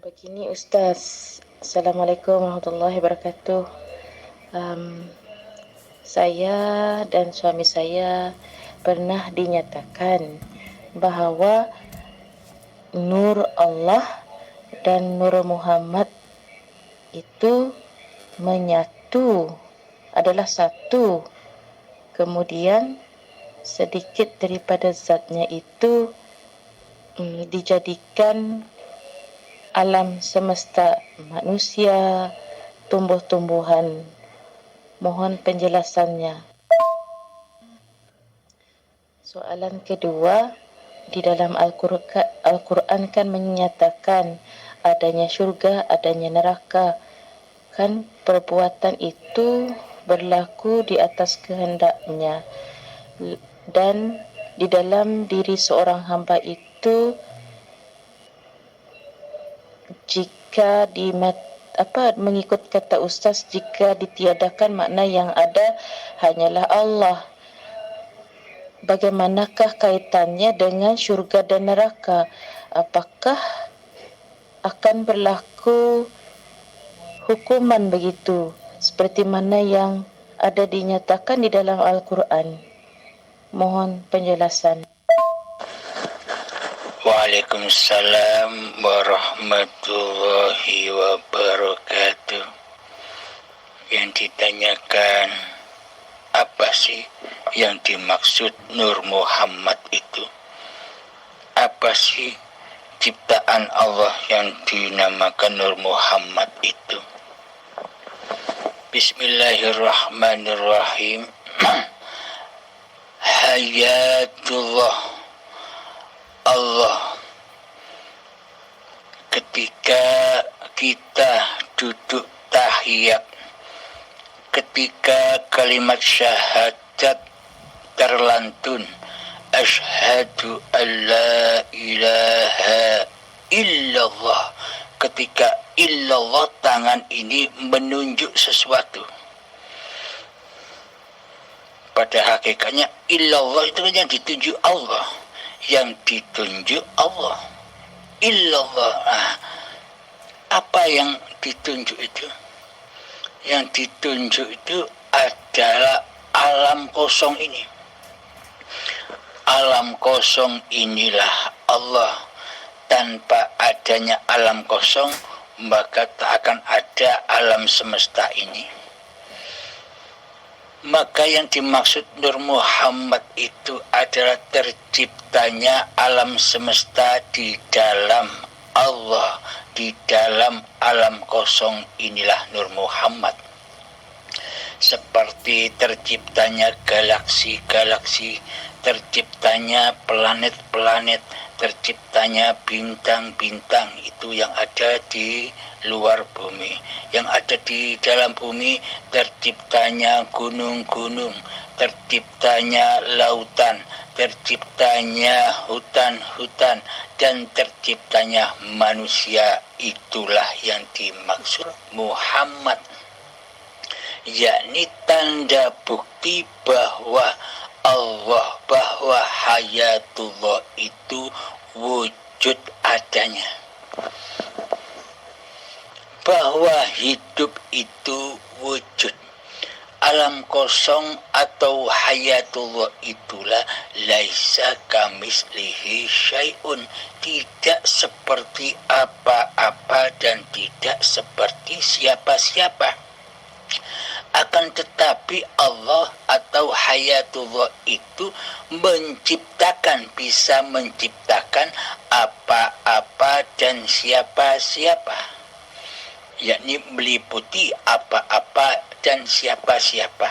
Begini Ustaz, Assalamualaikum warahmatullahi wabarakatuh. Saya dan suami saya pernah dinyatakan bahawa nur Allah dan nur Muhammad itu menyatu, adalah satu. Kemudian sedikit daripada zatnya itu dijadikan alam semesta manusia, tumbuh-tumbuhan. Mohon penjelasannya. Soalan kedua, di dalam Al-Quran kan menyatakan adanya syurga, adanya neraka. Kan perbuatan itu berlaku di atas kehendaknya. Dan di dalam diri seorang hamba itu, jika mengikut kata Ustaz, jika ditiadakan makna yang ada hanyalah Allah. Bagaimanakah kaitannya dengan syurga dan neraka? Apakah akan berlaku hukuman begitu seperti mana yang ada dinyatakan di dalam Al-Quran? Mohon penjelasan. Waalaikumsalam warahmatullahi wabarakatuh. Yang ditanyakan, apa sih yang dimaksud Nur Muhammad itu? Apa sih ciptaan Allah yang dinamakan Nur Muhammad itu? Bismillahirrahmanirrahim. Hayatullah Allah. Ketika kita duduk tahiyat, ketika kalimat syahadat terlantun, asyhadu an la ilaha illallah, ketika illallah tangan ini menunjuk sesuatu. Pada hakikatnya illallah itu yang ditunjuk Allah, yang ditunjuk Allah. Illallah. Apa yang ditunjuk itu? Yang ditunjuk itu adalah alam kosong ini. Alam kosong inilah Allah. Tanpa adanya alam kosong, maka tak akan ada alam semesta ini. Maka yang dimaksud Nur Muhammad itu adalah terciptanya alam semesta di dalam Allah, di dalam alam kosong inilah Nur Muhammad. Seperti terciptanya galaksi-galaksi, terciptanya planet-planet, terciptanya bintang-bintang itu yang ada di luar bumi. Yang ada di dalam bumi, terciptanya gunung-gunung, terciptanya lautan, terciptanya hutan-hutan, dan terciptanya manusia. Itulah yang dimaksud Muhammad, yakni tanda bukti bahwa Allah, bahwa hayatullah itu wujud adanya, bahwa hidup itu wujud. Alam kosong atau hayatullah itulah laisa kamislihi syai'un, tidak seperti apa-apa dan tidak seperti siapa-siapa. Akan tetapi Allah atau hayatullah itu menciptakan, bisa menciptakan apa-apa dan siapa-siapa, yakni meliputi apa-apa dan siapa-siapa.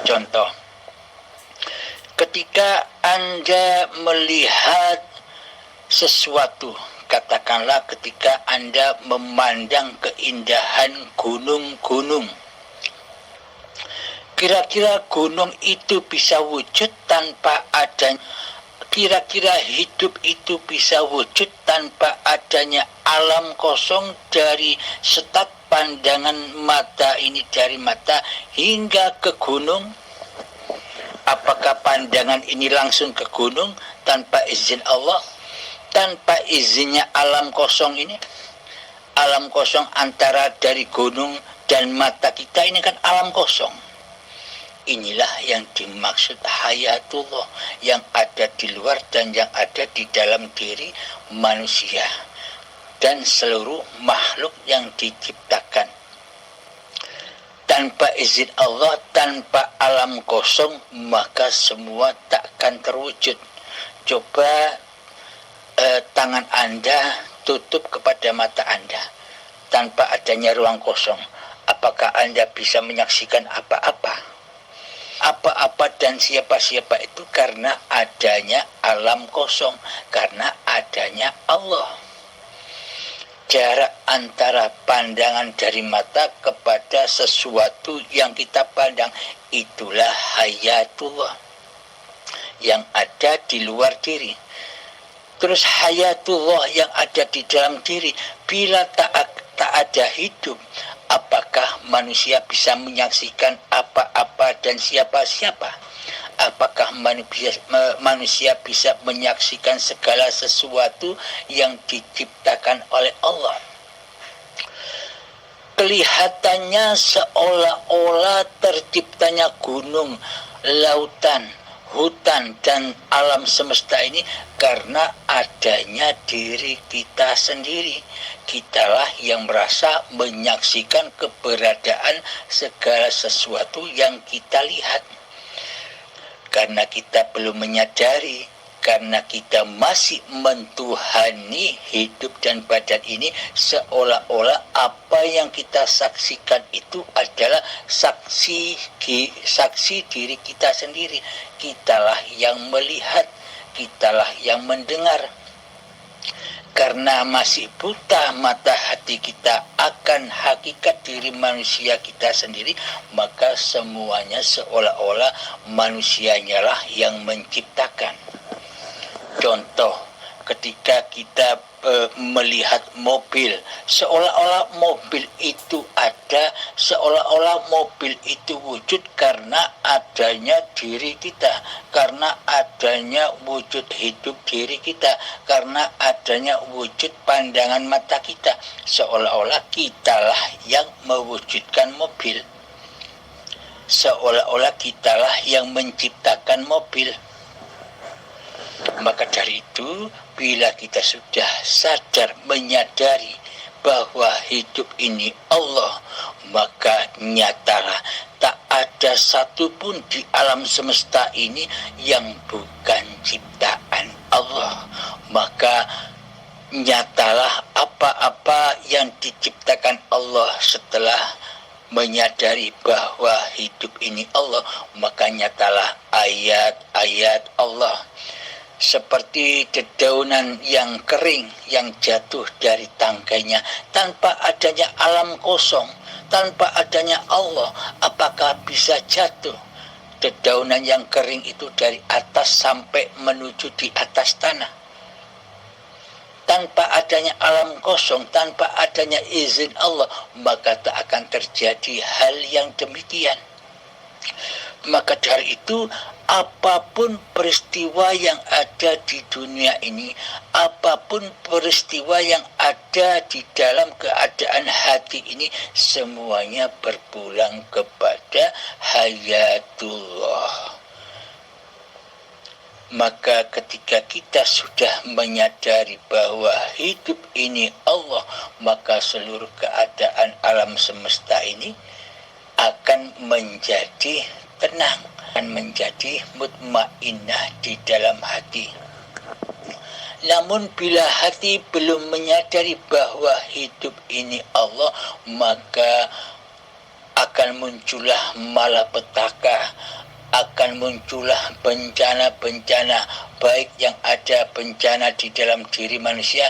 Contoh, ketika Anda melihat sesuatu, katakanlah ketika Anda memandang keindahan gunung-gunung, kira-kira gunung itu bisa wujud tanpa adanya, kira-kira hidup itu bisa wujud tanpa adanya alam kosong dari setat pandangan mata ini, dari mata hingga ke gunung? Apakah pandangan ini langsung ke gunung tanpa izin Allah? tanpa izinnya alam kosong ini, alam kosong antara dari gunung dan mata kita ini kan alam kosong. Inilah yang dimaksud hayatullah, yang ada di luar dan yang ada di dalam diri manusia dan seluruh makhluk yang diciptakan. Tanpa izin Allah, tanpa alam kosong, maka semua takkan terwujud. Coba tangan Anda tutup kepada mata Anda tanpa adanya ruang kosong. Apakah Anda bisa menyaksikan apa-apa? Apa-apa dan siapa-siapa itu karena adanya alam kosong, karena adanya Allah. Jarak antara pandangan dari mata kepada sesuatu yang kita pandang, itulah hayatullah yang ada di luar diri. Terus hayatullah yang ada di dalam diri, bila tak ada hidup, apakah manusia bisa menyaksikan apa-apa dan siapa-siapa? Apakah manusia bisa menyaksikan segala sesuatu yang diciptakan oleh Allah? Kelihatannya seolah-olah terciptanya gunung, lautan, hutan, dan alam semesta ini karena adanya diri kita sendiri. Kitalah yang merasa menyaksikan keberadaan segala sesuatu yang kita lihat. Karena kita belum menyadari, karena kita masih mentuhani hidup dan badan ini, seolah-olah apa yang kita saksikan itu adalah saksi diri kita sendiri. Kitalah yang melihat, kitalah yang mendengar. Karena masih buta mata hati kita akan hakikat diri manusia kita sendiri, maka semuanya seolah-olah manusianya lah yang menciptakan. Contoh, ketika kita melihat mobil, seolah-olah mobil itu ada, seolah-olah mobil itu wujud karena adanya diri kita, karena adanya wujud hidup diri kita, karena adanya wujud pandangan mata kita, seolah-olah kitalah yang mewujudkan mobil, seolah-olah kitalah yang menciptakan mobil. Maka dari itu, bila kita sudah sadar menyadari bahwa hidup ini Allah, maka nyatalah tak ada satupun di alam semesta ini yang bukan ciptaan Allah. Maka nyatalah apa-apa yang diciptakan Allah setelah menyadari bahwa hidup ini Allah, maka nyatalah ayat-ayat Allah. Seperti dedaunan yang kering yang jatuh dari tangkainya, tanpa adanya alam kosong, tanpa adanya Allah, apakah bisa jatuh? Dedaunan yang kering itu dari atas sampai menuju di atas tanah. Tanpa adanya alam kosong, tanpa adanya izin Allah, maka tak akan terjadi hal yang demikian. Maka dari itu, apapun peristiwa yang ada di dunia ini, apapun peristiwa yang ada di dalam keadaan hati ini, semuanya berpulang kepada hayatullah. Maka ketika kita sudah menyadari bahwa hidup ini Allah, maka seluruh keadaan alam semesta ini akan menjadi tenang dan menjadi mutmainnah di dalam hati. Namun bila hati belum menyadari bahwa hidup ini Allah, maka akan muncullah malapetaka, akan muncullah bencana-bencana, baik yang ada bencana di dalam diri manusia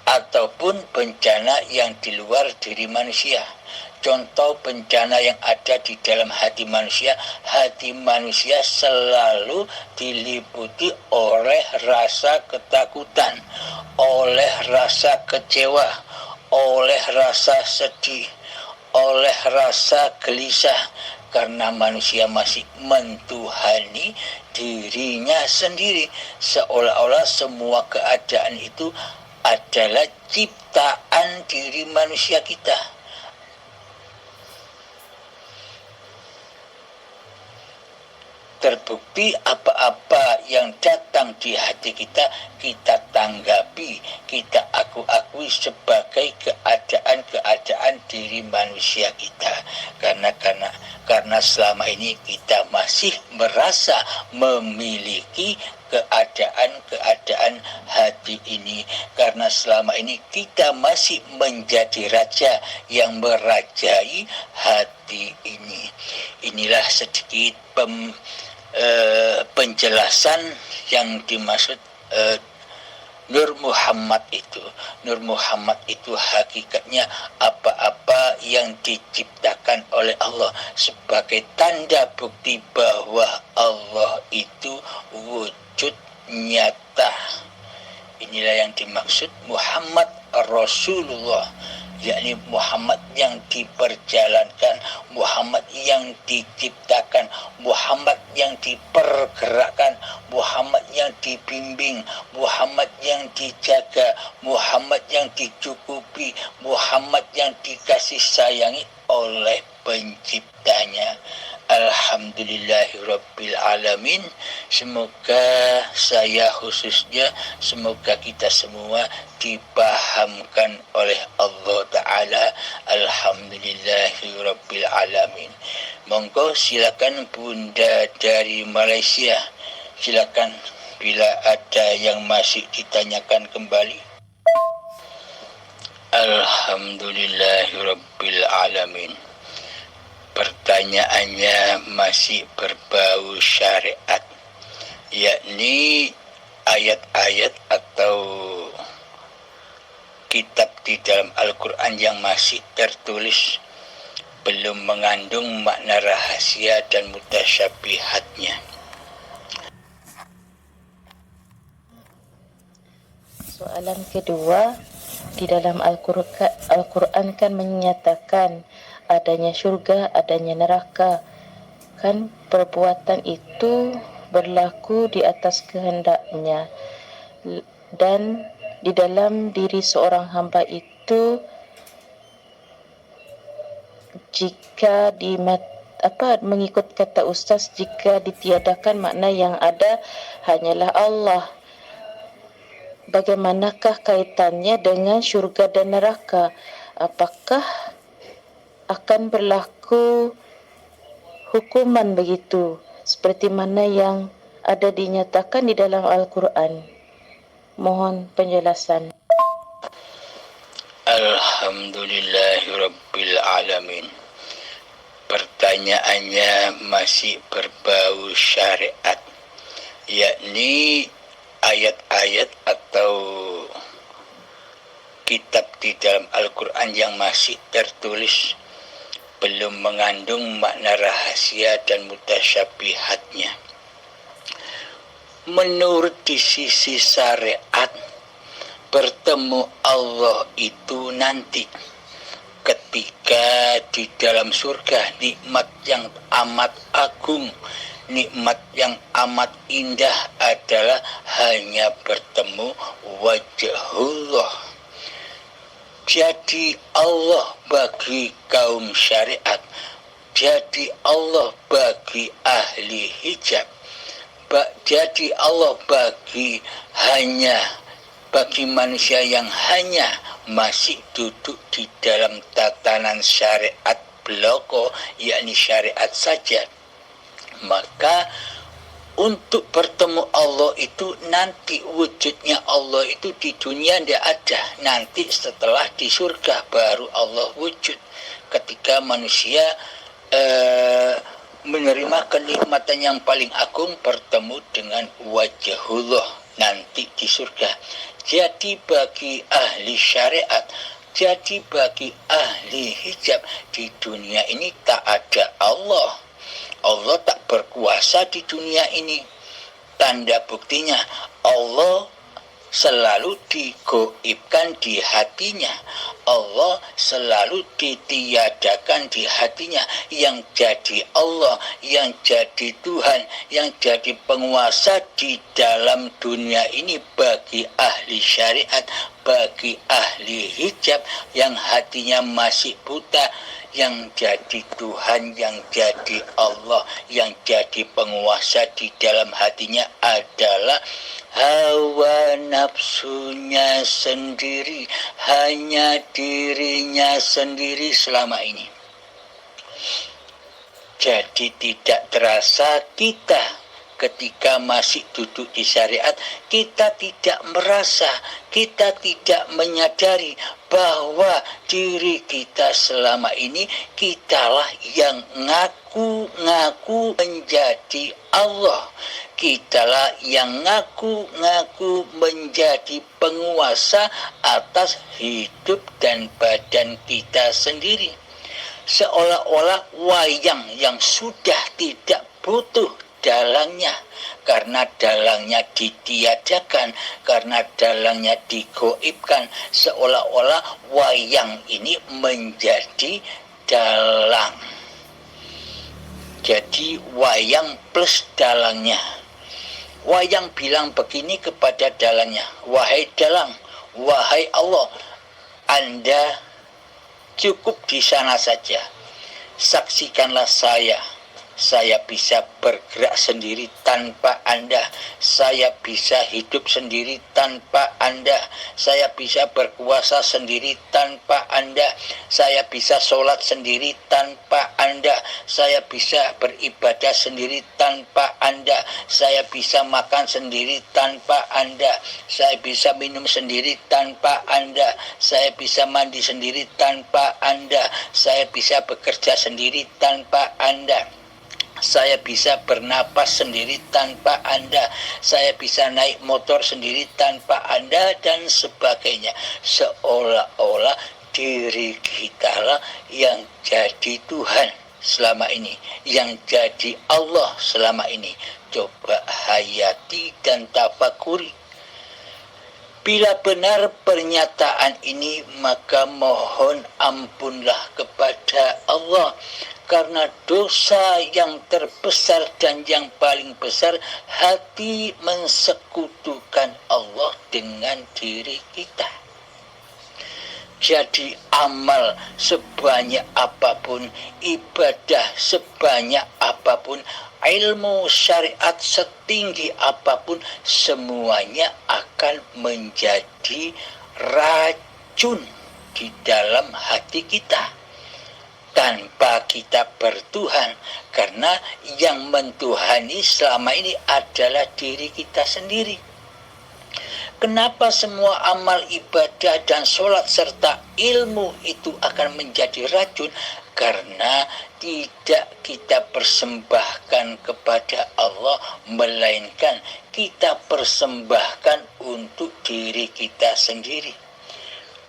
ataupun bencana yang di luar diri manusia. Contoh bencana yang ada di dalam hati manusia selalu diliputi oleh rasa ketakutan, oleh rasa kecewa, oleh rasa sedih, oleh rasa gelisah, karena manusia masih mentuhani dirinya sendiri, seolah-olah semua keadaan itu adalah ciptaan diri manusia kita. Terbukti apa-apa yang datang di hati kita, kita tanggapi, kita akui sebagai keadaan diri manusia kita. Karena selama ini kita masih merasa memiliki keadaan hati ini, karena selama ini kita masih menjadi raja yang merajai hati ini. Inilah sedikit penjelasan yang dimaksud Nur Muhammad itu. Nur Muhammad itu hakikatnya apa-apa yang diciptakan oleh Allah sebagai tanda bukti bahwa Allah itu wujud nyata. Inilah yang dimaksud Muhammad Rasulullah, yakni Muhammad yang diperjalankan, Muhammad yang diciptakan, Muhammad yang dipergerakkan, Muhammad yang dibimbing, Muhammad yang dijaga, Muhammad yang dicukupi, Muhammad yang dikasih sayangi oleh penciptanya. Alhamdulillahirabbil alamin. Semoga saya khususnya, semoga kita semua dipahamkan oleh Allah Ta'ala. Alhamdulillahirabbil alamin. Monggo silakan Bunda dari Malaysia, silakan bila ada yang masih ditanyakan kembali. Alhamdulillahirabbil alamin. Pertanyaannya masih berbau syariat, yakni ayat-ayat atau kitab di dalam Al-Quran yang masih tertulis belum mengandung makna rahasia dan mutasyabihatnya. Soalan kedua, di dalam Al-Quran kan menyatakan adanya syurga, adanya neraka. Kan perbuatan itu berlaku di atas kehendaknya. Dan di dalam diri seorang hamba itu, jika mengikut kata Ustaz, jika ditiadakan makna yang ada hanyalah Allah. Bagaimanakah kaitannya dengan syurga dan neraka? Apakah akan berlaku hukuman begitu seperti mana yang ada dinyatakan di dalam Al-Quran? Mohon penjelasan. Alhamdulillahirabbil alamin. Pertanyaannya masih berbau syariat, yakni ayat-ayat atau kitab di dalam Al-Quran yang masih tertulis belum mengandung makna rahasia dan mutasyabihatnya. Menurut di sisi syariat, bertemu Allah itu nanti ketika di dalam surga, nikmat yang amat agung, nikmat yang amat indah adalah hanya bertemu wajhullah. Jadi Allah bagi kaum syariat, jadi Allah bagi ahli hijab, jadi Allah bagi manusia yang hanya masih duduk di dalam tatanan syariat beloko, yakni syariat saja. Maka untuk bertemu Allah itu nanti wujudnya Allah itu di dunia tidak ada. Nanti setelah di surga baru Allah wujud. Ketika manusia menerima kenikmatan yang paling agung, bertemu dengan wajhullah nanti di surga. Jadi bagi ahli syariat, jadi bagi ahli hijab, di dunia ini tak ada Allah. Allah tak berkuasa di dunia ini. Tanda buktinya Allah selalu digoibkan di hatinya. Allah selalu ditiadakan di hatinya. Yang jadi Allah, yang jadi Tuhan, yang jadi penguasa di dalam dunia ini bagi ahli syariat, bagi ahli hijab yang hatinya masih buta, yang jadi Tuhan, yang jadi Allah, yang jadi penguasa di dalam hatinya adalah hawa nafsunya sendiri, hanya dirinya sendiri selama ini. Jadi tidak terasa kita ketika masih duduk di syariat, kita tidak merasa, kita tidak menyadari bahwa diri kita selama ini kitalah yang ngaku-ngaku menjadi Allah. Kitalah yang ngaku-ngaku menjadi penguasa atas hidup dan badan kita sendiri. Seolah-olah wayang yang sudah tidak butuh dalangnya, karena dalangnya ditiadakan, karena dalangnya digoibkan, seolah-olah wayang ini menjadi dalang. Jadi wayang plus dalangnya. Wayang bilang begini kepada dalangnya, wahai dalang, wahai Allah, Anda cukup di sana saja, saksikanlah saya bisa bergerak sendiri tanpa Anda. Saya bisa hidup sendiri tanpa Anda. Saya bisa berkuasa sendiri tanpa Anda. Saya bisa sholat sendiri tanpa Anda. Saya bisa beribadah sendiri tanpa Anda. Saya bisa makan sendiri tanpa Anda. Saya bisa minum sendiri tanpa Anda. Saya bisa mandi sendiri tanpa Anda. Saya bisa bekerja sendiri tanpa Anda. Saya bisa bernapas sendiri tanpa Anda. Saya bisa naik motor sendiri tanpa Anda dan sebagainya. Seolah-olah diri kita lah yang jadi Tuhan selama ini, yang jadi Allah selama ini. Coba hayati dan tafakuri. Bila benar pernyataan ini, maka mohon ampunlah kepada Allah, karena dosa yang terbesar dan yang paling besar, hati mensekutukan Allah dengan diri kita. Jadi amal sebanyak apapun, ibadah sebanyak apapun, ilmu syariat setinggi apapun, semuanya akan menjadi racun di dalam hati kita tanpa kita bertuhan, karena yang mentuhani selama ini adalah diri kita sendiri. Kenapa semua amal ibadah dan sholat serta ilmu itu akan menjadi racun? Karena tidak kita persembahkan kepada Allah, melainkan kita persembahkan untuk diri kita sendiri.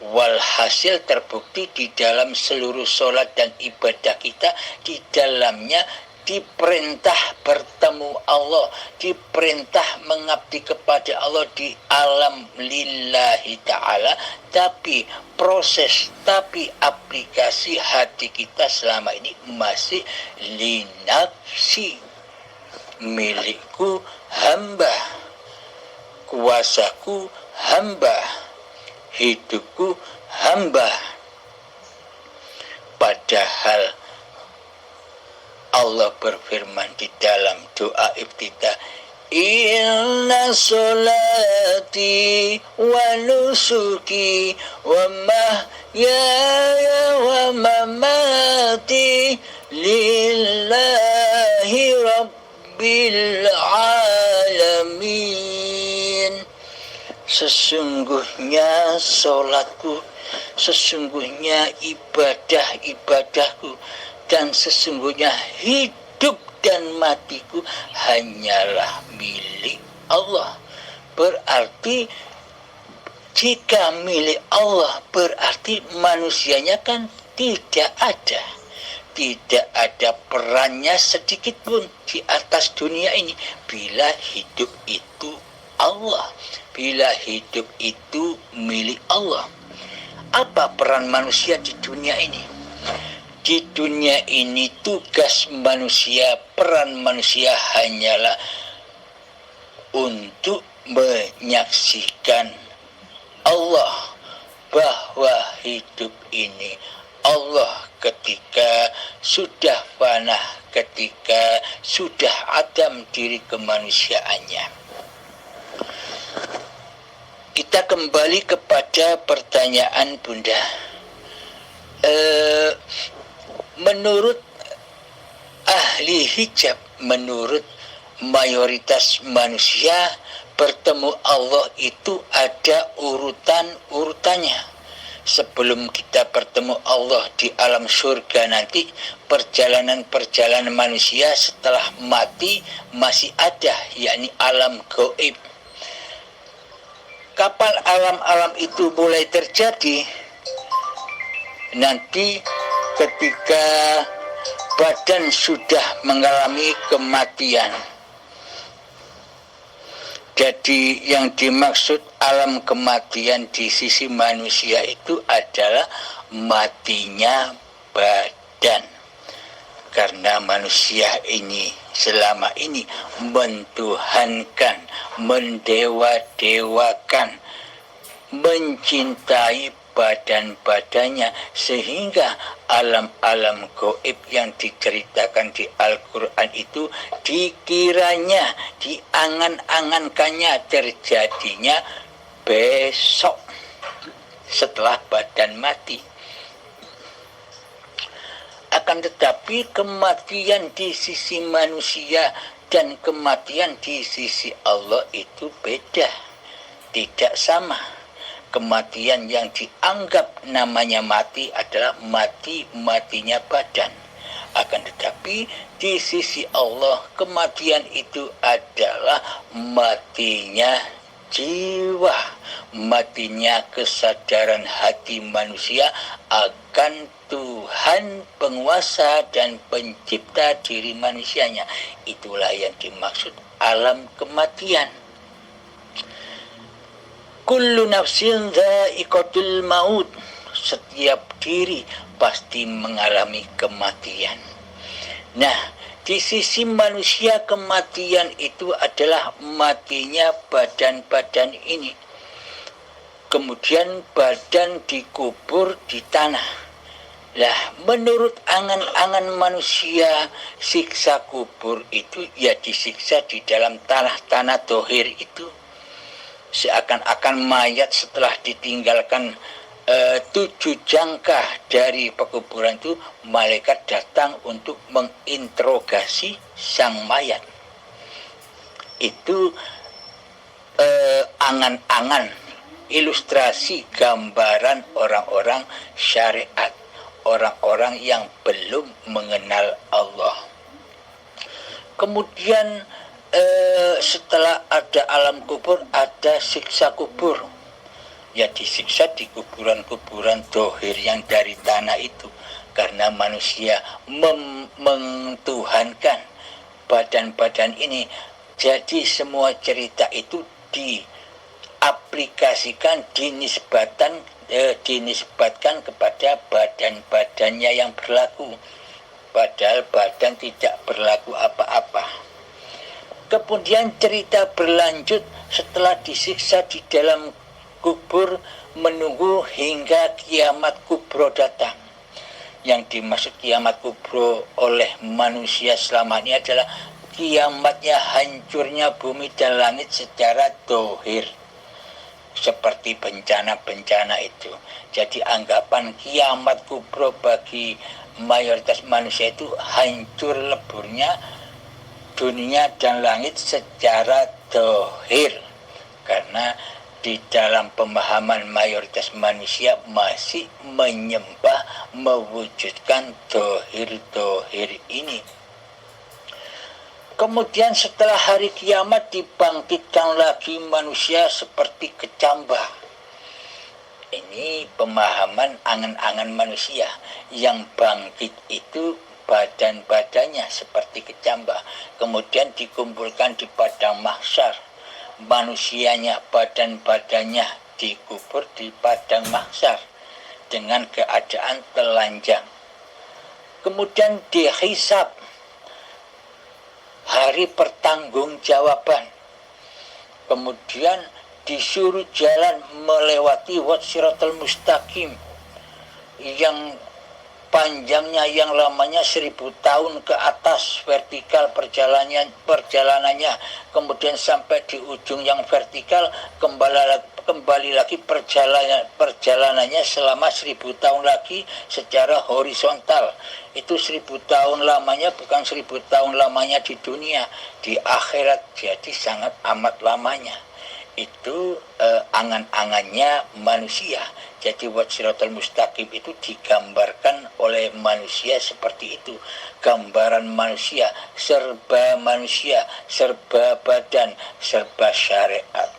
Walhasil terbukti di dalam seluruh sholat dan ibadah kita, di dalamnya diperintah bertemu Allah, diperintah mengabdi kepada Allah di alam lillahi ta'ala, tapi proses, tapi aplikasi hati kita selama ini masih linafsi, milikku hamba, kuasaku hamba, hidupku hamba. Padahal Allah berfirman di dalam doa iftitah, inna solati wa nusuki wa mahyaya wa mamati lillahi rabbil alamin. Sesungguhnya solatku, sesungguhnya ibadah-ibadahku, dan sesungguhnya hidup dan matiku hanyalah milik Allah. Berarti jika milik Allah, berarti manusianya kan tidak ada. Tidak ada perannya sedikit pun di atas dunia ini bila hidup itu Allah, bila hidup itu milik Allah. Apa peran manusia di dunia ini? Di dunia ini tugas manusia, peran manusia hanyalah untuk menyaksikan Allah, bahwa hidup ini Allah ketika sudah fana, ketika sudah adam diri kemanusiaannya. Kita kembali kepada pertanyaan Bunda. Menurut ahli hijab, menurut mayoritas manusia, bertemu Allah itu ada urutannya. Sebelum kita bertemu Allah di alam surga nanti, perjalanan manusia setelah mati masih ada, yakni alam gaib. Kapan alam-alam itu mulai terjadi? Nanti ketika badan sudah mengalami kematian. Jadi yang dimaksud alam kematian di sisi manusia itu adalah matinya badan. Karena manusia ini selama ini mentuhankan, mendewa-dewakan, mencintai badan-badannya, sehingga alam-alam gaib yang diceritakan di Al-Quran itu dikiranya, diangan-angankannya terjadinya besok setelah badan mati. Akan tetapi kematian di sisi manusia dan kematian di sisi Allah itu beda, tidak sama. Kematian yang dianggap namanya mati adalah matinya badan. Akan tetapi di sisi Allah kematian itu adalah matinya jiwa, matinya kesadaran hati manusia akan Tuhan penguasa dan pencipta diri manusianya. Itulah yang dimaksud alam kematian. Kullu nafsin dha'iqatul maut. Setiap diri pasti mengalami kematian. Nah, di sisi manusia kematian itu adalah matinya badan-badan ini. Kemudian badan dikubur di tanah. Lah, menurut angan-angan manusia, siksa kubur itu ya disiksa di dalam tanah-tanah dohir itu. Seakan-akan mayat setelah ditinggalkan 7 jangkah dari pekuburan itu, malaikat datang untuk menginterogasi sang mayat. Itu angan-angan, ilustrasi gambaran orang-orang syariat, orang-orang yang belum mengenal Allah. Kemudian setelah ada alam kubur, ada siksa kubur. Ya disiksa di kuburan-kuburan dohir yang dari tanah itu. Karena manusia mentuhankan badan-badan ini. Jadi semua cerita itu diaplikasikan, dinisbatkan kepada badan-badannya yang berlaku. Padahal badan tidak berlaku apa-apa. Kemudian cerita berlanjut setelah disiksa di dalam kubur, menunggu hingga kiamat kubro datang. Yang dimaksud kiamat kubro oleh manusia selama ini adalah kiamatnya hancurnya bumi dan langit secara dohir. Seperti bencana-bencana itu. Jadi anggapan kiamat kubro bagi mayoritas manusia itu hancur leburnya dunia dan langit secara dohir. Karena di dalam pemahaman mayoritas manusia masih menyembah, mewujudkan dohir-dohir ini. Kemudian setelah hari kiamat dibangkitkan lagi manusia seperti kecambah. Ini pemahaman angan-angan manusia. Yang bangkit itu badan-badannya seperti kecambah. Kemudian dikumpulkan di padang mahsyar. manusianya, badan-badannya dikubur di padang mahsyar dengan keadaan telanjang. Kemudian dihisab, hari pertanggungjawaban. Kemudian disuruh jalan melewati Siratal Mustaqim yang panjangnya, yang lamanya 1000 tahun ke atas vertikal perjalanannya, kemudian sampai di ujung yang vertikal kembali lagi perjalanannya selama 1000 tahun lagi secara horizontal. Itu 1000 tahun lamanya, bukan 1000 tahun lamanya di dunia, di akhirat, jadi sangat amat lamanya. Itu angan-angannya manusia. Jadi Siratal Mustaqim itu digambarkan oleh manusia seperti itu. Gambaran manusia, serba badan, serba syariat.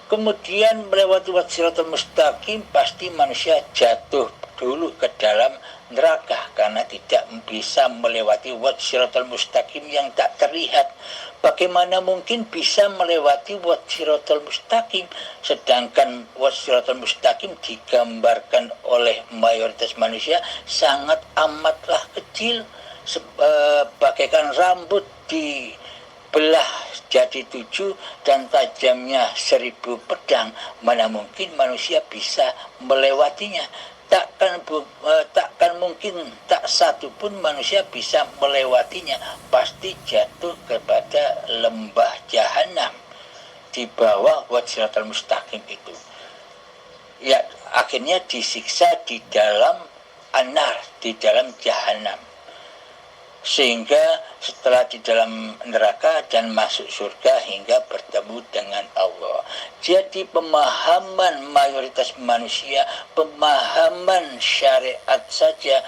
Kemudian melewati Siratal Mustaqim, pasti manusia jatuh dulu ke dalam neraka karena tidak bisa melewati Siratal Mustaqim yang tak terlihat. Bagaimana mungkin bisa melewati Siratal Mustaqim, sedangkan Siratal Mustaqim digambarkan oleh mayoritas manusia sangat amatlah kecil, bagaikan rambut dibelah jadi 7 dan tajamnya 1000 pedang. Mana mungkin manusia bisa melewatinya? Takkan mungkin tak satu pun manusia bisa melewatinya. Pasti jatuh kepada lembah jahanam di bawah Siratal Mustaqim itu. Ya, akhirnya disiksa di dalam anar, di dalam jahanam. Sehingga setelah di dalam neraka dan masuk surga hingga bertemu dengan Allah. Jadi pemahaman mayoritas manusia, pemahaman syariat saja,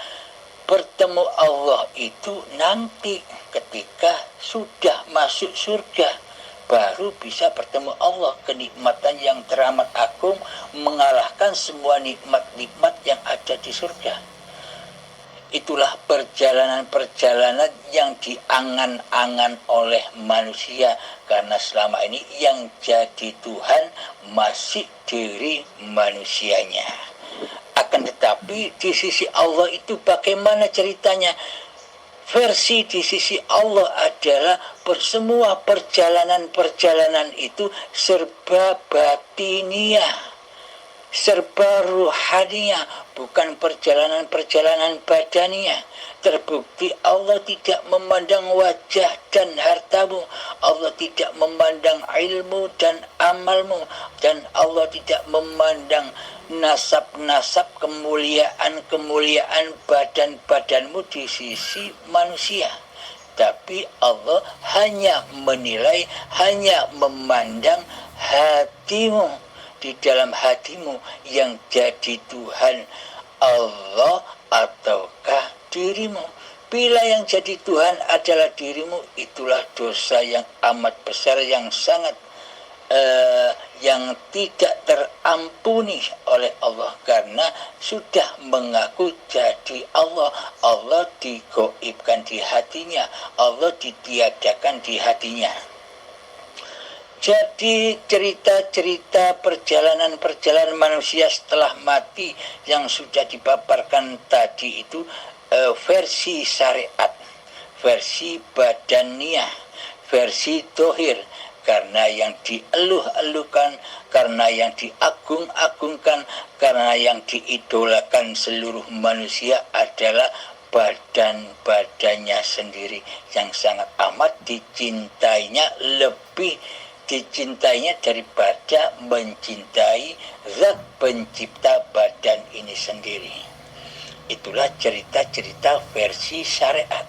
bertemu Allah itu nanti ketika sudah masuk surga baru bisa bertemu Allah. Kenikmatan yang teramat agung mengalahkan semua nikmat-nikmat yang ada di surga. Itulah perjalanan-perjalanan yang diangan-angan oleh manusia, karena selama ini yang jadi Tuhan masih diri manusianya. Akan tetapi di sisi Allah itu bagaimana ceritanya? Versi di sisi Allah adalah semua perjalanan-perjalanan itu serba batiniah, serba ruhaniah, bukan perjalanan-perjalanan badaniah. Terbukti Allah tidak memandang wajah dan hartamu, Allah tidak memandang ilmu dan amalmu, dan Allah tidak memandang nasab-nasab kemuliaan badan-badanmu di sisi manusia. Tapi Allah hanya menilai, hanya memandang hatimu. Di dalam hatimu yang jadi Tuhan, Allah ataukah dirimu? Bila yang jadi Tuhan adalah dirimu, itulah dosa yang amat besar, yang sangat yang tidak terampuni oleh Allah, karena sudah mengaku jadi Allah. Allah digoibkan di hatinya, Allah ditiadakan di hatinya. Jadi cerita-cerita perjalanan manusia setelah mati yang sudah dipaparkan tadi itu versi syariat, versi badaniah, versi dohir. Karena yang dieluh-elukan, karena yang diagung-agungkan, karena yang diidolakan seluruh manusia adalah badan-badannya sendiri yang sangat amat dicintainya, lebih dicintainya daripada mencintai zat pencipta badan ini sendiri. Itulah cerita-cerita versi syariat.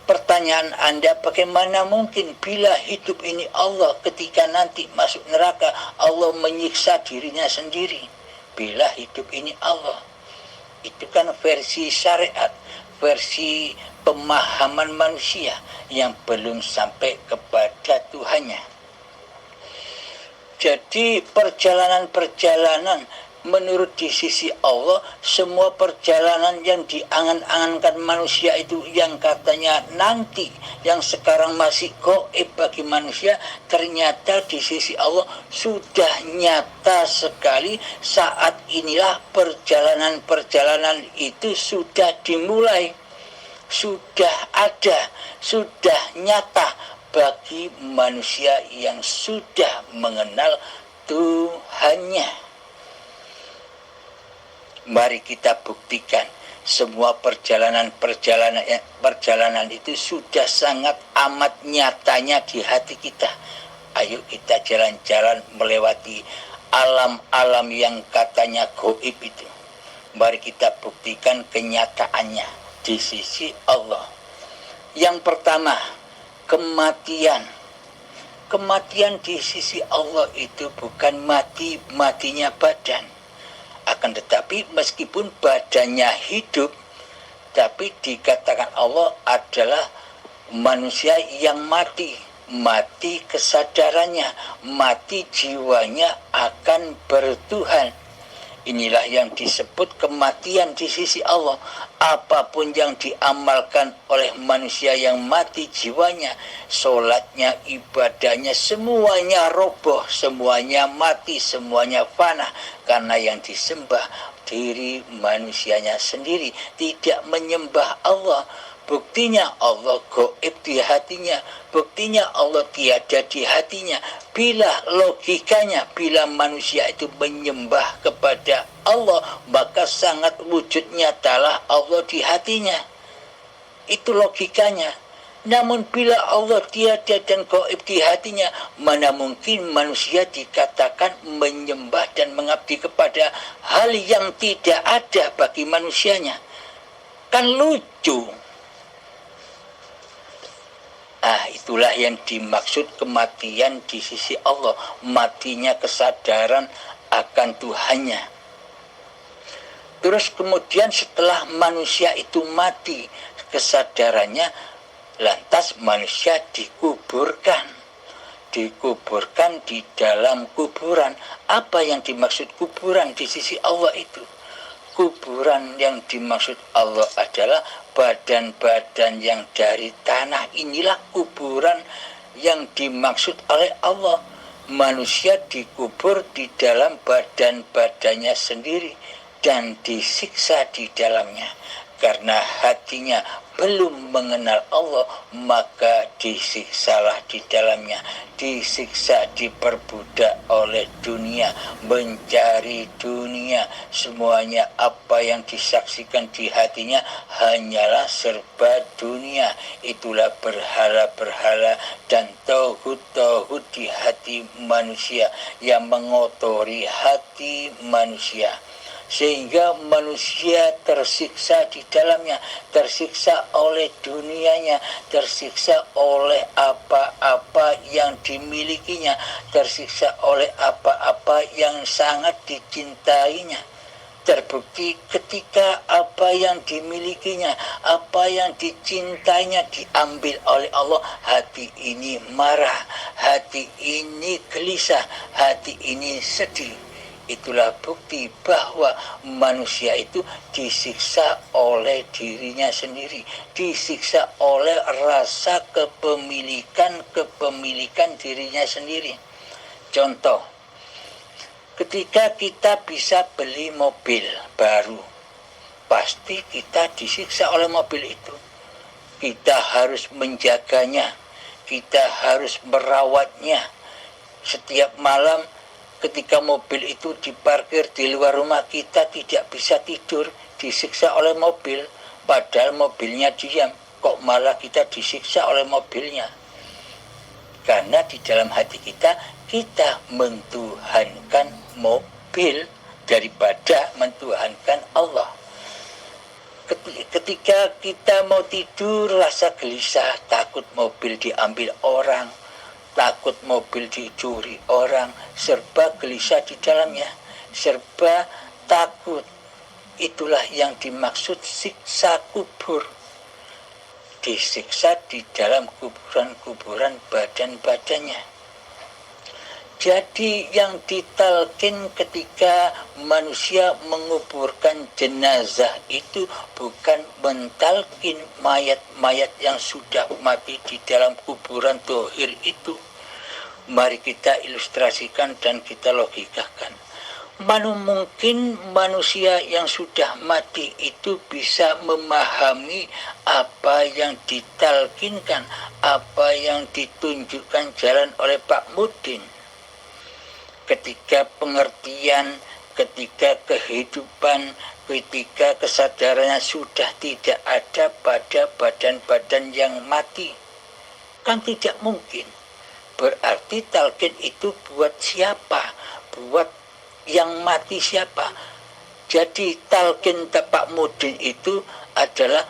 Pertanyaan Anda, bagaimana mungkin bila hidup ini Allah, ketika nanti masuk neraka Allah menyiksa dirinya sendiri? Bila hidup ini Allah, itu kan versi syariat, versi pemahaman manusia yang belum sampai kepada Tuhannya. Jadi perjalanan-perjalanan menurut di sisi Allah, semua perjalanan yang diangan-angankan manusia itu yang katanya nanti, yang sekarang masih gaib bagi manusia, ternyata di sisi Allah sudah nyata sekali. Saat inilah perjalanan-perjalanan itu sudah dimulai, sudah ada, sudah nyata bagi manusia yang sudah mengenal Tuhannya. Mari kita buktikan semua perjalanan itu sudah sangat amat nyatanya di hati kita. Ayo kita jalan-jalan melewati alam-alam yang katanya gaib itu. Mari kita buktikan kenyataannya di sisi Allah. Yang pertama, kematian. Kematian di sisi Allah itu bukan matinya badan. Akan tetapi meskipun badannya hidup, tapi dikatakan Allah adalah manusia yang mati kesadarannya, mati jiwanya akan bertuhan. Inilah yang disebut kematian di sisi Allah. Apapun yang diamalkan oleh manusia yang mati jiwanya, sholatnya, ibadahnya, semuanya roboh, semuanya mati, semuanya fana. Karena yang disembah diri manusianya sendiri, tidak menyembah Allah. Buktinya Allah gaib di hatinya, buktinya Allah tiada di hatinya. Bila logikanya, bila manusia itu menyembah kepada Allah, maka sangat wujud nyatalah Allah di hatinya. Itu logikanya. Namun bila Allah tiada dan gaib di hatinya, mana mungkin manusia dikatakan menyembah dan mengabdi kepada hal yang tidak ada bagi manusianya. Kan lucu. Itulah yang dimaksud kematian di sisi Allah. Matinya kesadaran akan Tuhannya. Terus kemudian setelah manusia itu mati kesadarannya, lantas manusia dikuburkan. Dikuburkan di dalam kuburan. Apa yang dimaksud kuburan di sisi Allah itu? Kuburan yang dimaksud Allah adalah badan-badan yang dari tanah. Inilah kuburan yang dimaksud oleh Allah. Manusia dikubur di dalam badan-badannya sendiri dan disiksa di dalamnya. Karena hatinya belum mengenal Allah, maka disiksalah di dalamnya. Disiksa, diperbudak oleh dunia, mencari dunia. Semuanya apa yang disaksikan di hatinya hanyalah serba dunia. Itulah berhala-berhala dan tauhid-tauhid di hati manusia yang mengotori hati manusia. Sehingga manusia tersiksa di dalamnya, tersiksa oleh dunianya, tersiksa oleh apa-apa yang dimilikinya, tersiksa oleh apa-apa yang sangat dicintainya. Terbukti ketika apa yang dimilikinya, apa yang dicintainya diambil oleh Allah, hati ini marah, hati ini gelisah, hati ini sedih. Itulah bukti bahwa manusia itu disiksa oleh dirinya sendiri, disiksa oleh rasa kepemilikan dirinya sendiri. Contoh, ketika kita bisa beli mobil baru, pasti kita disiksa oleh mobil itu. Kita harus menjaganya, kita harus merawatnya. Setiap malam ketika mobil itu diparkir di luar rumah, kita tidak bisa tidur, disiksa oleh mobil, padahal mobilnya diam. Kok malah kita disiksa oleh mobilnya? Karena di dalam hati kita mentuhankan mobil daripada mentuhankan Allah. Ketika kita mau tidur, rasa gelisah, takut mobil diambil orang, takut mobil dicuri orang, serba gelisah di dalamnya, serba takut. Itulah yang dimaksud siksa kubur. Disiksa di dalam kuburan-kuburan badan-badannya. Jadi yang ditalkin ketika manusia menguburkan jenazah itu bukan mentalkin mayat-mayat yang sudah mati di dalam kuburan dohir itu. Mari kita ilustrasikan dan kita logikakan. Mana mungkin manusia yang sudah mati itu bisa memahami apa yang ditalkinkan, apa yang ditunjukkan jalan oleh Pak Mudin. Ketika pengertian, ketika kehidupan, ketika kesadarannya sudah tidak ada pada badan-badan yang mati, kan tidak mungkin. Berarti talqin itu buat siapa? Buat yang mati siapa? Jadi talqin Pak Mudin itu adalah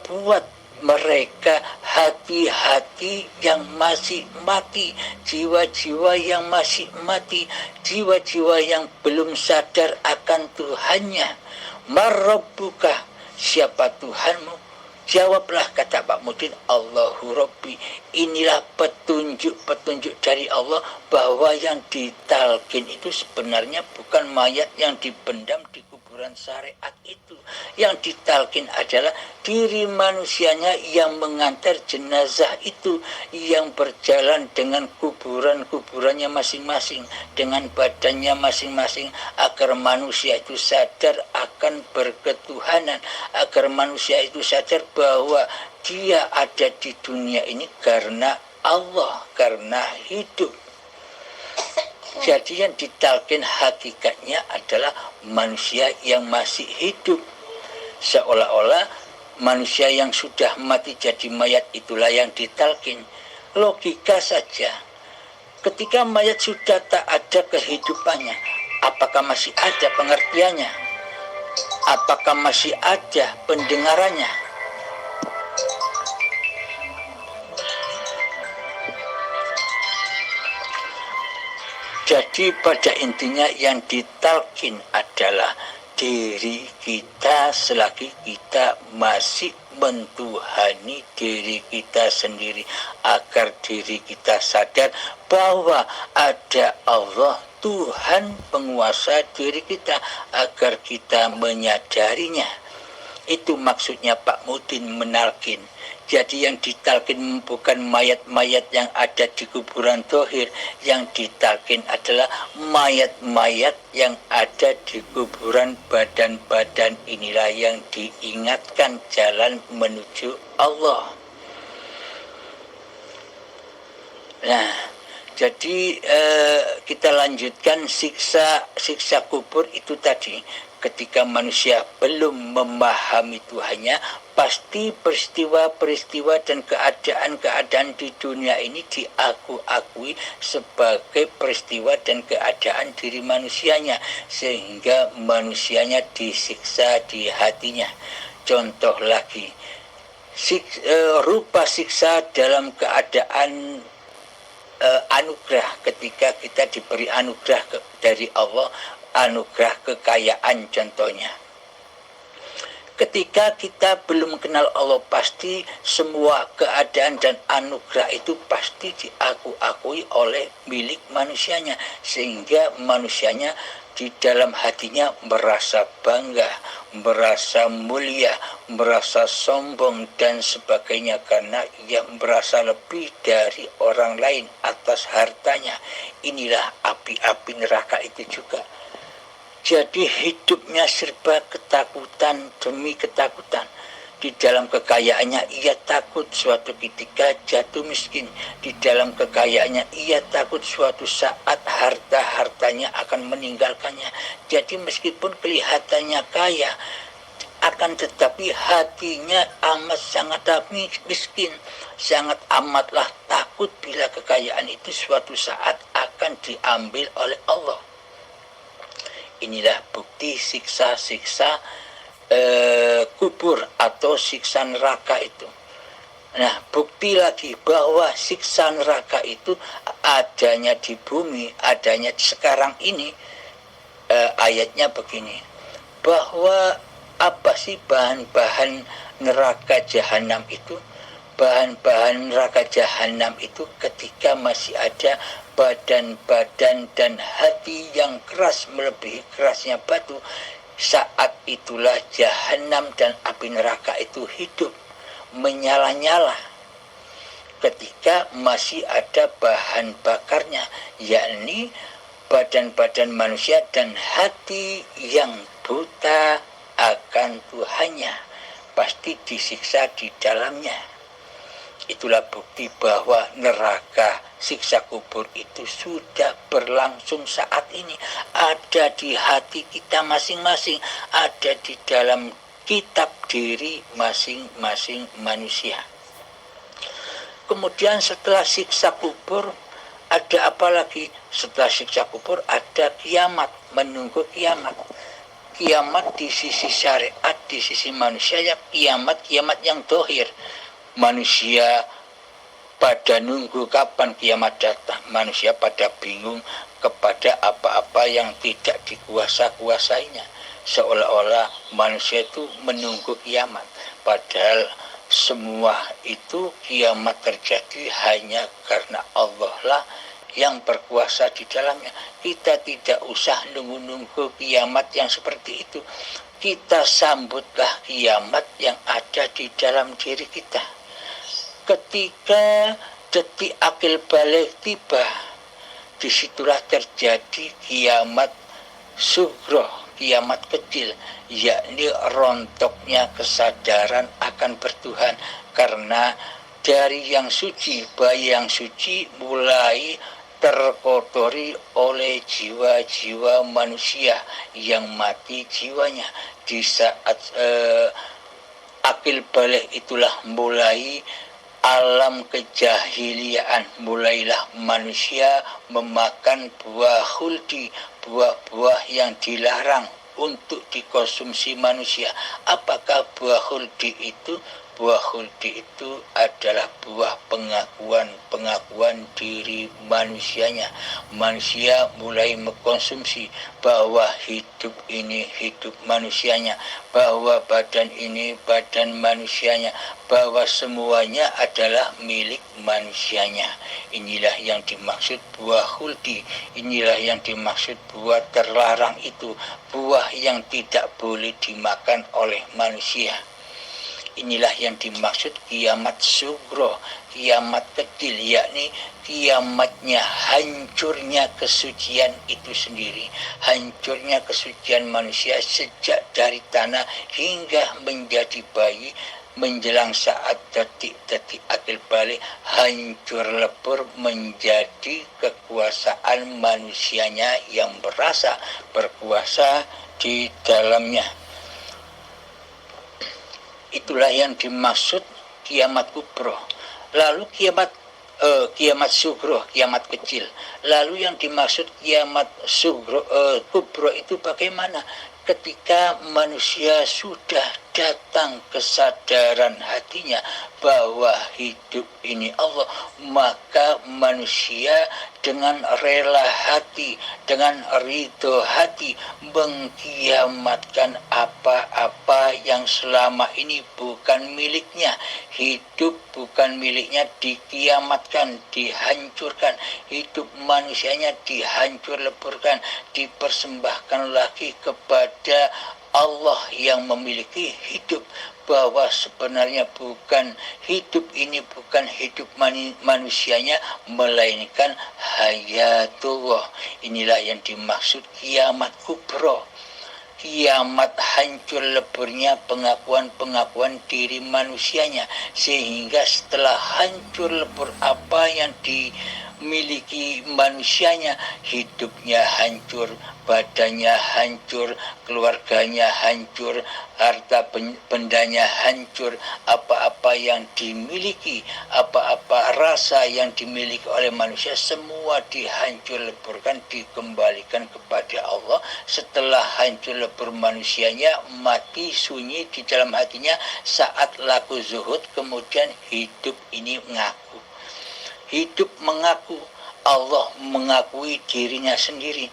buat mereka hati-hati yang masih mati, jiwa-jiwa yang masih mati, jiwa-jiwa yang belum sadar akan Tuhannya. Marabbuka, siapa Tuhanmu? Jawablah, kata Pak Mudin, Allahu Rabbi. Inilah petunjuk-petunjuk dari Allah bahwa yang ditalkin itu sebenarnya bukan mayat yang dipendam di kuburan syariat itu. Yang ditalkin adalah diri manusianya yang mengantar jenazah itu, yang berjalan dengan kuburannya masing-masing, dengan badannya masing-masing, agar manusia itu sadar akan berketuhanan, agar manusia itu sadar bahwa dia ada di dunia ini karena Allah, karena hidup. Jadi yang ditalkin hakikatnya adalah manusia yang masih hidup. Seolah-olah manusia yang sudah mati jadi mayat itulah yang ditalkin. Logika saja. Ketika mayat sudah tak ada kehidupannya, apakah masih ada pengertiannya? Apakah masih ada pendengarannya? Jadi pada intinya yang ditalkin adalah diri kita selagi kita masih mentuhani diri kita sendiri, agar diri kita sadar bahwa ada Allah, Tuhan penguasa diri kita, agar kita menyadarinya. Itu maksudnya Pak Mudin menalkin. Jadi yang ditalkin bukan mayat-mayat yang ada di kuburan dohir. Yang ditalkin adalah mayat-mayat yang ada di kuburan badan-badan inilah yang diingatkan jalan menuju Allah. Nah, jadi kita lanjutkan siksa kubur itu tadi. Ketika manusia belum memahami Tuhannya, pasti peristiwa-peristiwa dan keadaan-keadaan di dunia ini diakui sebagai peristiwa dan keadaan diri manusianya, sehingga manusianya disiksa di hatinya. Contoh lagi, rupa siksa dalam keadaan anugerah, ketika kita diberi anugerah dari Allah, anugerah kekayaan contohnya. Ketika kita belum kenal Allah, pasti semua keadaan dan anugerah itu pasti diakui oleh milik manusianya, sehingga manusianya di dalam hatinya merasa bangga, merasa mulia, merasa sombong dan sebagainya, karena ia merasa lebih dari orang lain atas hartanya. Inilah api-api neraka itu juga. Jadi hidupnya serba ketakutan demi ketakutan. Di dalam kekayaannya ia takut suatu ketika jatuh miskin. Di dalam kekayaannya ia takut suatu saat harta-hartanya akan meninggalkannya. Jadi meskipun kelihatannya kaya, akan tetapi hatinya amat sangat miskin. Sangat amatlah takut bila kekayaan itu suatu saat akan diambil oleh Allah. Inilah bukti siksa-siksa kubur atau siksa neraka itu. Nah, bukti lagi bahwa siksa neraka itu adanya di bumi, adanya sekarang ini. Ayatnya begini, bahwa apa sih bahan-bahan neraka jahanam itu? bahan-bahan neraka jahanam itu ketika masih ada badan-badan dan hati yang keras melebihi kerasnya batu. Saat itulah jahanam dan api neraka itu hidup menyala-nyala ketika masih ada bahan bakarnya, yakni badan-badan manusia dan hati yang buta akan Tuhannya pasti disiksa di dalamnya. Itulah bukti bahwa neraka siksa kubur itu sudah berlangsung saat ini, ada di hati kita masing-masing, ada di dalam kitab diri masing-masing manusia. Kemudian setelah siksa kubur ada apa lagi? Setelah siksa kubur ada kiamat, menunggu kiamat. Kiamat di sisi syariat, di sisi manusia ya kiamat yang dohir. Manusia pada nunggu kapan kiamat datang. Manusia pada bingung kepada apa-apa yang tidak dikuasa-kuasainya. Seolah-olah manusia itu menunggu kiamat. Padahal semua itu kiamat terjadi hanya karena Allah lah yang berkuasa di dalamnya. Kita tidak usah nunggu-nunggu kiamat yang seperti itu. Kita sambutlah kiamat yang ada di dalam diri kita. Ketika detik akil balik tiba, disitulah terjadi kiamat sugro, kiamat kecil, yakni rontoknya kesadaran akan bertuhan. Karena dari yang suci, bayi yang suci mulai terkotori oleh jiwa-jiwa manusia yang mati jiwanya. Di saat akil balik itulah mulai alam kejahiliaan, mulailah manusia memakan buah khuldi, buah-buah yang dilarang untuk dikonsumsi manusia. Apakah buah khuldi itu? Buah khuldi itu adalah buah pengakuan diri manusianya. Manusia mulai mengkonsumsi bahwa hidup ini hidup manusianya, bahwa badan ini badan manusianya, bahwa semuanya adalah milik manusianya. Inilah yang dimaksud buah khuldi. Inilah yang dimaksud buah terlarang itu, buah yang tidak boleh dimakan oleh manusia. Inilah yang dimaksud kiamat sugro, kiamat kecil, yakni kiamatnya hancurnya kesucian itu sendiri, hancurnya kesucian manusia sejak dari tanah hingga menjadi bayi, menjelang saat detik-detik akil balik hancur lebur menjadi kekuasaan manusianya yang berasa berkuasa di dalamnya. Itulah yang dimaksud kiamat kubro. Lalu kiamat sugro, kiamat kecil. Lalu yang dimaksud kiamat kubro itu bagaimana? Ketika manusia sudah datang kesadaran hatinya bahwa hidup ini Allah, maka manusia dengan rela hati, dengan ridho hati mengkiamatkan apa-apa yang selama ini bukan miliknya. Hidup bukan miliknya dikiamatkan, dihancurkan. Hidup manusianya dihancur leburkan, dipersembahkan lagi kepada Allah yang memiliki hidup, bahwa sebenarnya bukan hidup ini bukan hidup manusianya melainkan hayatullah. Inilah yang dimaksud kiamat kubro, kiamat hancur leburnya pengakuan diri manusianya, sehingga setelah hancur lebur apa yang dimiliki manusianya, hidupnya hancur, badannya hancur, keluarganya hancur, harta bendanya hancur, apa-apa yang dimiliki, apa-apa rasa yang dimiliki oleh manusia semua dihancur leburkan, dikembalikan kepada Allah. Setelah hancur lebur manusianya, mati sunyi di dalam hatinya saat laku zuhud, kemudian hidup ini mengaku. Hidup mengaku, Allah mengakui dirinya sendiri.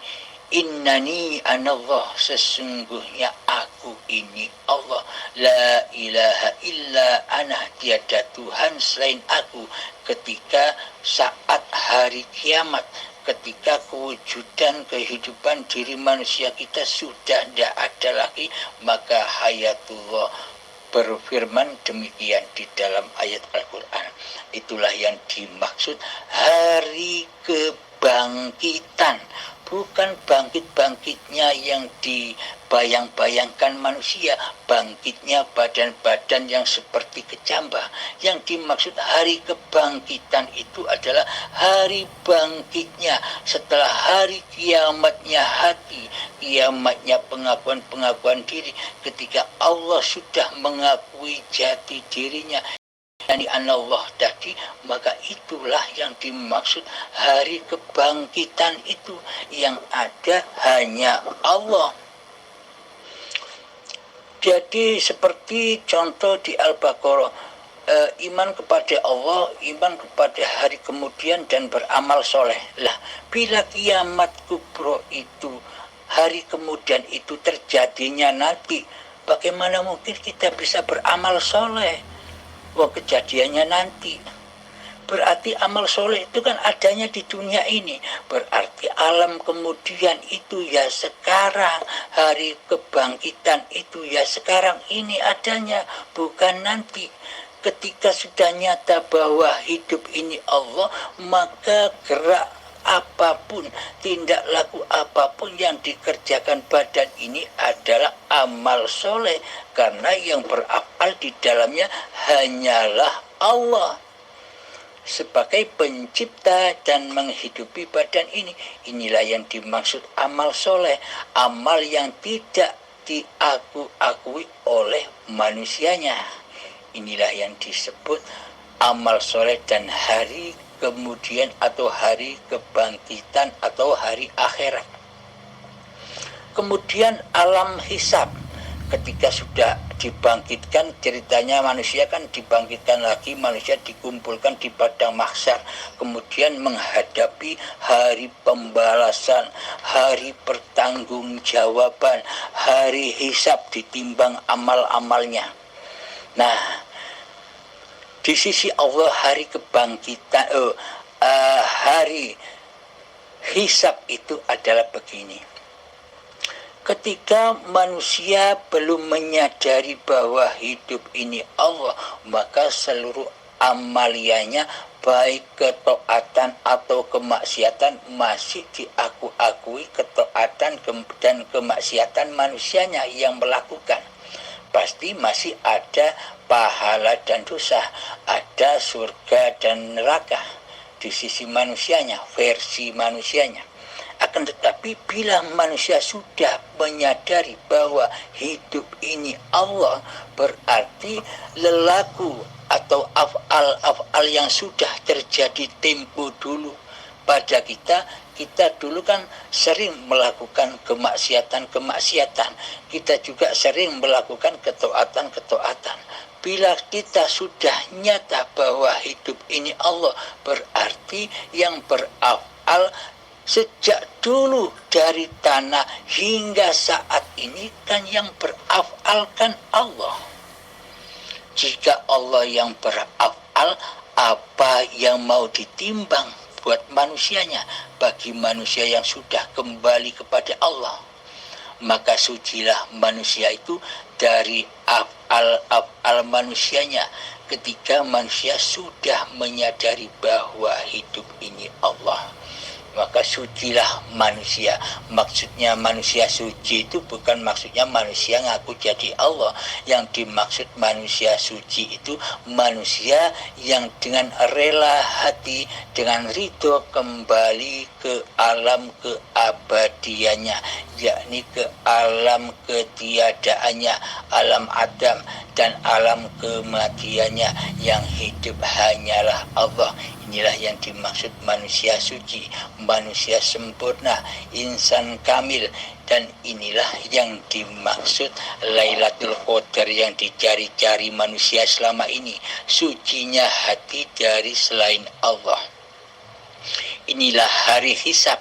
Innani anallah, sesungguhnya aku aku ini Allah, la ilaha illa ana, tiada Tuhan selain aku. Ketika saat hari kiamat, ketika kewujudan kehidupan diri manusia kita sudah tidak ada lagi, maka hayatullah berfirman demikian di dalam ayat Al-Quran. Itulah yang dimaksud hari kebangkitan, bukan bangkit-bangkitnya yang dibayang-bayangkan manusia, bangkitnya badan-badan yang seperti kecambah. Yang dimaksud hari kebangkitan itu adalah hari bangkitnya setelah hari kiamatnya hati, kiamatnya pengakuan-pengakuan diri, ketika Allah sudah mengakui jati dirinya yani Allah tadi, maka itulah yang dimaksud hari kebangkitan itu, yang ada hanya Allah. Jadi seperti contoh di Al-Baqarah, iman kepada Allah, iman kepada hari kemudian, dan beramal soleh. Lah, bila kiamat kubro itu, hari kemudian itu terjadinya nanti, bagaimana mungkin kita bisa beramal soleh? Wah, kejadiannya nanti. Berarti amal soleh itu kan adanya di dunia ini. Berarti alam kemudian itu ya sekarang. Hari kebangkitan itu ya sekarang ini adanya, bukan nanti. Ketika sudah nyata bahwa hidup ini Allah, maka gerak apapun, tindak laku apapun yang dikerjakan badan ini adalah amal soleh, karena yang berafal di dalamnya hanyalah Allah sebagai pencipta dan menghidupi badan ini. Inilah yang dimaksud amal soleh, amal yang tidak diakui oleh manusianya. Inilah yang disebut amal soleh dan hari kemudian atau hari kebangkitan atau hari akhirat. Kemudian alam hisab, ketika sudah dibangkitkan, ceritanya manusia kan dibangkitkan lagi, manusia dikumpulkan di padang mahsyar, kemudian menghadapi hari pembalasan, hari pertanggungjawaban, hari hisab, ditimbang amal-amalnya. Nah, di sisi Allah hari kebangkitan, hari hisab itu adalah begini. Ketika manusia belum menyadari bahwa hidup ini Allah, maka seluruh amaliannya, baik ketaatan atau kemaksiatan, masih diakui ketaatan dan kemaksiatan manusianya yang melakukan. Pasti masih ada pahala dan dosa, ada surga dan neraka di sisi manusianya, versi manusianya. Akan tetapi bila manusia sudah menyadari bahwa hidup ini Allah, berarti lelaku atau af'al yang sudah terjadi tempo dulu pada kita dulu kan sering melakukan kemaksiatan, kita juga sering melakukan ketaatan. Bila kita sudah nyata bahwa hidup ini Allah, berarti yang beraf'al sejak dulu dari tanah hingga saat ini kan yang beraf'al kan Allah. Jika Allah yang beraf'al, apa yang mau ditimbang buat manusianya, bagi manusia yang sudah kembali kepada Allah? Maka sucilah manusia itu dari af'al manusianya ketika manusia sudah menyadari bahwa hidup ini Allah. Maka sucilah manusia. Maksudnya manusia suci itu bukan maksudnya manusia ngaku jadi Allah. Yang dimaksud manusia suci itu manusia yang dengan rela hati, dengan ridho kembali ke alam keabadiannya, yakni ke alam ketiadaannya, alam Adam, dan alam kematiannya, yang hidup hanyalah Allah. Inilah yang dimaksud manusia suci, manusia sempurna, insan kamil. Dan inilah yang dimaksud Lailatul Qadar yang dicari-cari manusia selama ini, sucinya hati dari selain Allah. Inilah hari hisab.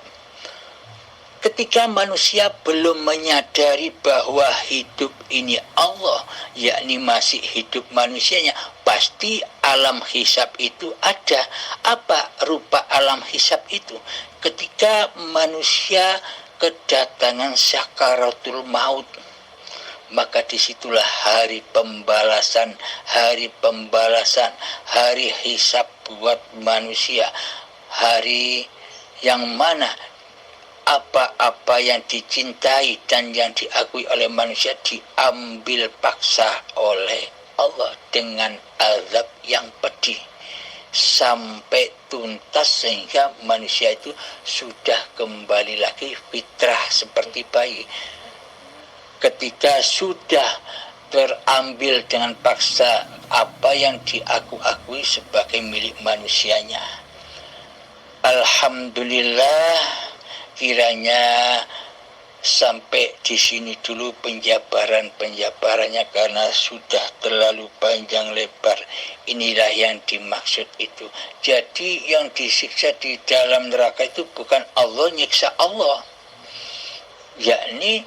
Ketika manusia belum menyadari bahwa hidup ini Allah, yakni masih hidup manusianya, pasti alam hisab itu ada. Apa rupa alam hisab itu? Ketika manusia kedatangan sakaratul maut, maka disitulah hari pembalasan, hari hisab buat manusia. Hari yang mana apa-apa yang dicintai dan yang diakui oleh manusia diambil paksa oleh Allah dengan azab yang pedih sampai tuntas, sehingga manusia itu sudah kembali lagi fitrah seperti bayi. Ketika sudah terambil dengan paksa apa yang diakui sebagai milik manusianya, alhamdulillah, kiranya sampai di sini dulu penjabarannya karena sudah terlalu panjang lebar. Inilah yang dimaksud itu. Jadi yang disiksa di dalam neraka itu bukan Allah nyiksa Allah, yakni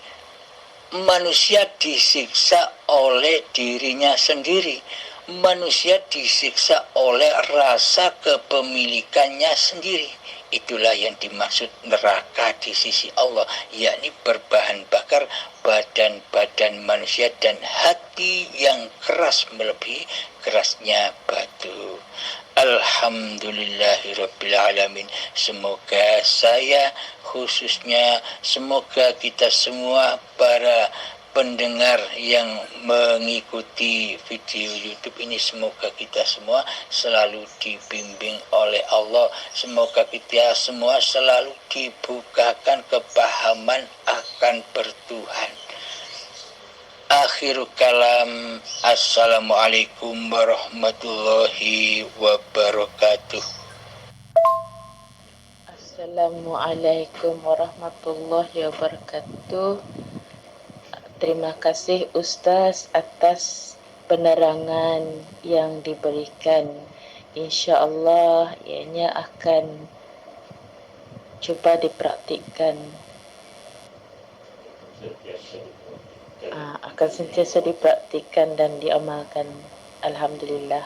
manusia disiksa oleh dirinya sendiri. Manusia disiksa oleh rasa kepemilikannya sendiri. Itulah yang dimaksud neraka di sisi Allah, yakni berbahan bakar badan-badan manusia dan hati yang keras melebihi kerasnya batu. Alhamdulillahirrabbilalamin. Semoga saya khususnya, semoga kita semua para pendengar yang mengikuti video YouTube ini, semoga kita semua selalu dibimbing oleh Allah. Semoga kita semua selalu dibukakan kepahaman akan bertuhan. Akhirul kalam, assalamualaikum warahmatullahi wabarakatuh. Assalamualaikum warahmatullahi wabarakatuh. Terima kasih Ustaz atas penerangan yang diberikan. InsyaAllah ianya akan cuba dipraktikkan. Akan sentiasa dipraktikkan dan diamalkan. Alhamdulillah.